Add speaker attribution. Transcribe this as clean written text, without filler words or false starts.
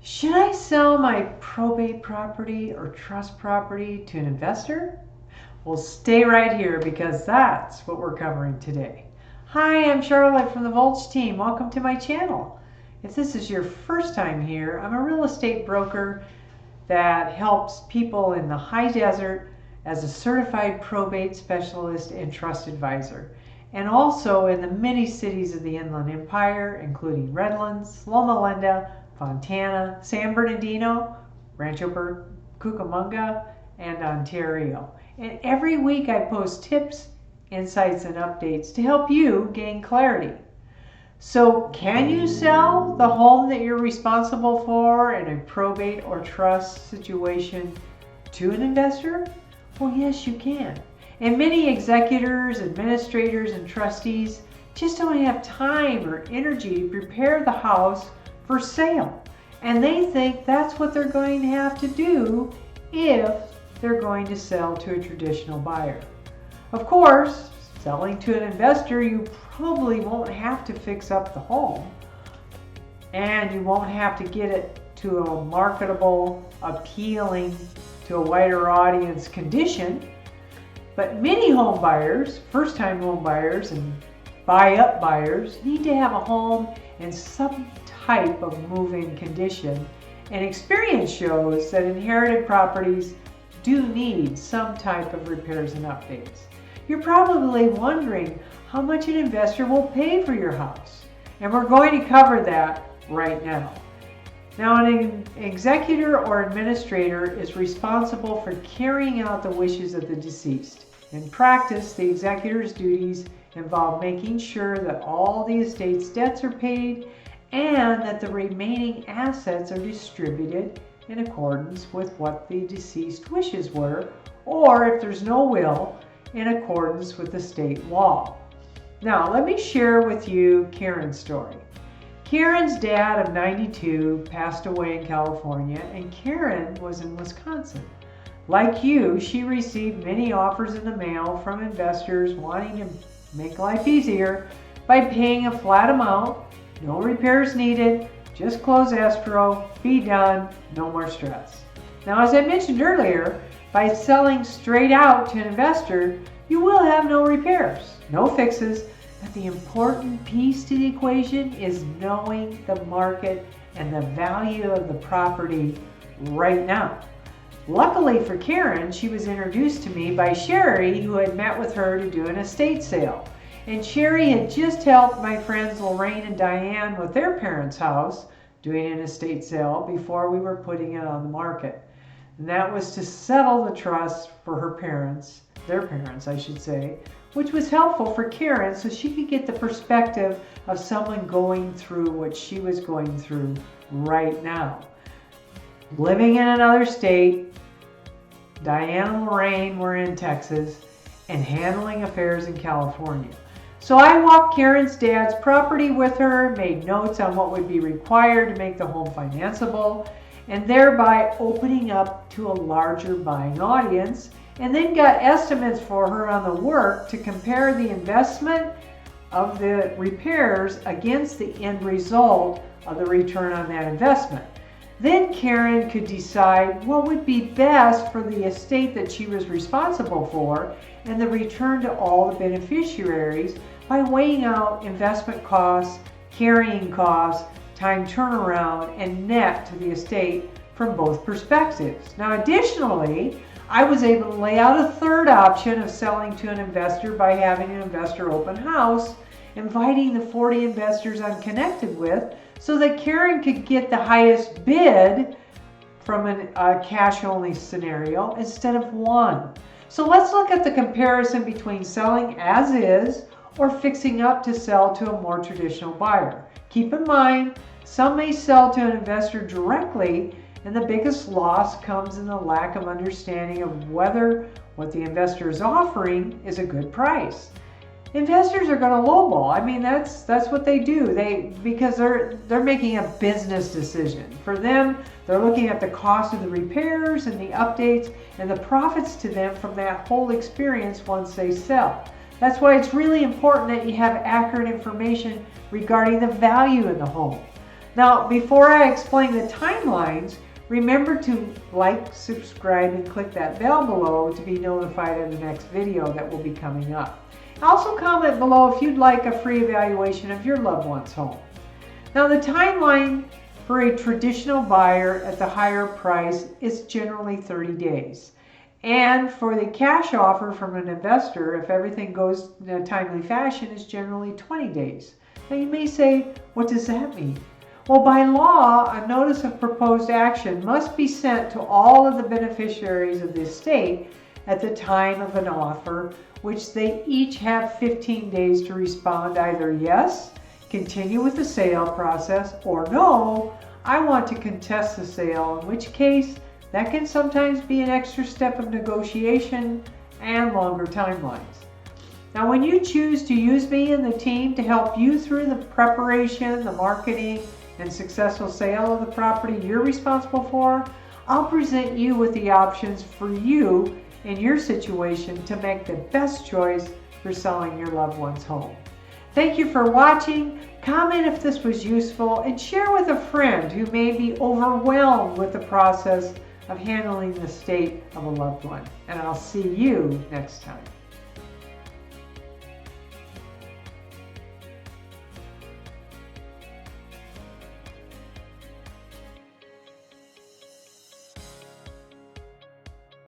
Speaker 1: Should I sell my probate property or trust property to an investor? Well, stay right here because that's what we're covering today. Hi, I'm Charlotte from the Volsch team. Welcome to my channel. If this is your first time here, I'm a real estate broker that helps people in the high desert as a certified probate specialist and trust advisor, and also in the many cities of the Inland Empire, including Redlands, Loma Linda, Fontana, San Bernardino, Rancho Cucamonga, and Ontario. And every week I post tips, insights, and updates to help you gain clarity. So, can you sell the home that you're responsible for in a probate or trust situation to an investor? Well, yes, you can. And many executors, administrators, and trustees just don't have time or energy to prepare the house for sale. And they think that's what they're going to have to do if they're going to sell to a traditional buyer. Of course, selling to an investor, you probably won't have to fix up the home, and you won't have to get it to a marketable, appealing to a wider audience condition. But many home buyers, first-time home buyers and buy-up buyers, need to have a home in some type of move-in condition, and experience shows that inherited properties do need some type of repairs and updates. You're probably wondering how much an investor will pay for your house, and we're going to cover that right now. Now, an executor or administrator is responsible for carrying out the wishes of the deceased. In practice, the executor's duties involve making sure that all the estate's debts are paid and that the remaining assets are distributed in accordance with what the deceased wishes were, or if there's no will, in accordance with the state law. Now, let me share with you Karen's story. Karen's dad of 92 passed away in California, and Karen was in Wisconsin. Like you, she received many offers in the mail from investors wanting to make life easier by paying a flat amount, no repairs needed, just close escrow, be done, no more stress. Now, as I mentioned earlier, by selling straight out to an investor, you will have no repairs, no fixes, but the important piece to the equation is knowing the market and the value of the property right now. Luckily for Karen, she was introduced to me by Sherry, who had met with her to do an estate sale. And Sherry had just helped my friends Lorraine and Diane with their parents' house doing an estate sale before we were putting it on the market. And that was to settle the trust for her parents, their parents I should say, which was helpful for Karen so she could get the perspective of someone going through what she was going through right now. Living in another state, Diane and Lorraine were in Texas, and handling affairs in California. So I walked Karen's dad's property with her, made notes on what would be required to make the home financeable, and thereby opening up to a larger buying audience, and then got estimates for her on the work to compare the investment of the repairs against the end result of the return on that investment. Then Karen could decide what would be best for the estate that she was responsible for and the return to all the beneficiaries by weighing out investment costs, carrying costs, time turnaround, and net to the estate from both perspectives. Now, additionally, I was able to lay out a third option of selling to an investor by having an investor open house, inviting the 40 investors I'm connected with so that Karen could get the highest bid from a cash-only scenario instead of one. So let's look at the comparison between selling as is or fixing up to sell to a more traditional buyer. Keep in mind, some may sell to an investor directly, and the biggest loss comes in the lack of understanding of whether what the investor is offering is a good price. Investors are going to lowball. I mean, that's what they do. Because they're making a business decision. For them, they're looking at the cost of the repairs and the updates and the profits to them from that whole experience once they sell. That's why it's really important that you have accurate information regarding the value in the home. Now, before I explain the timelines, remember to like, subscribe, and click that bell below to be notified of the next video that will be coming up. Also comment below if you'd like a free evaluation of your loved one's home. Now, the timeline for a traditional buyer at the higher price is generally 30 days. And for the cash offer from an investor, if everything goes in a timely fashion, is generally 20 days. Now you may say, what does that mean? Well, by law, a notice of proposed action must be sent to all of the beneficiaries of the estate at the time of an offer, which they each have 15 days to respond either yes, continue with the sale process, or no, I want to contest the sale, in which case that can sometimes be an extra step of negotiation and longer timelines. Now, when you choose to use me and the team to help you through the preparation, the marketing, and successful sale of the property you're responsible for, I'll present you with the options for you in your situation to make the best choice for selling your loved one's home. Thank you for watching. Comment if this was useful and share with a friend who may be overwhelmed with the process of handling the state of a loved one. And I'll see you next time.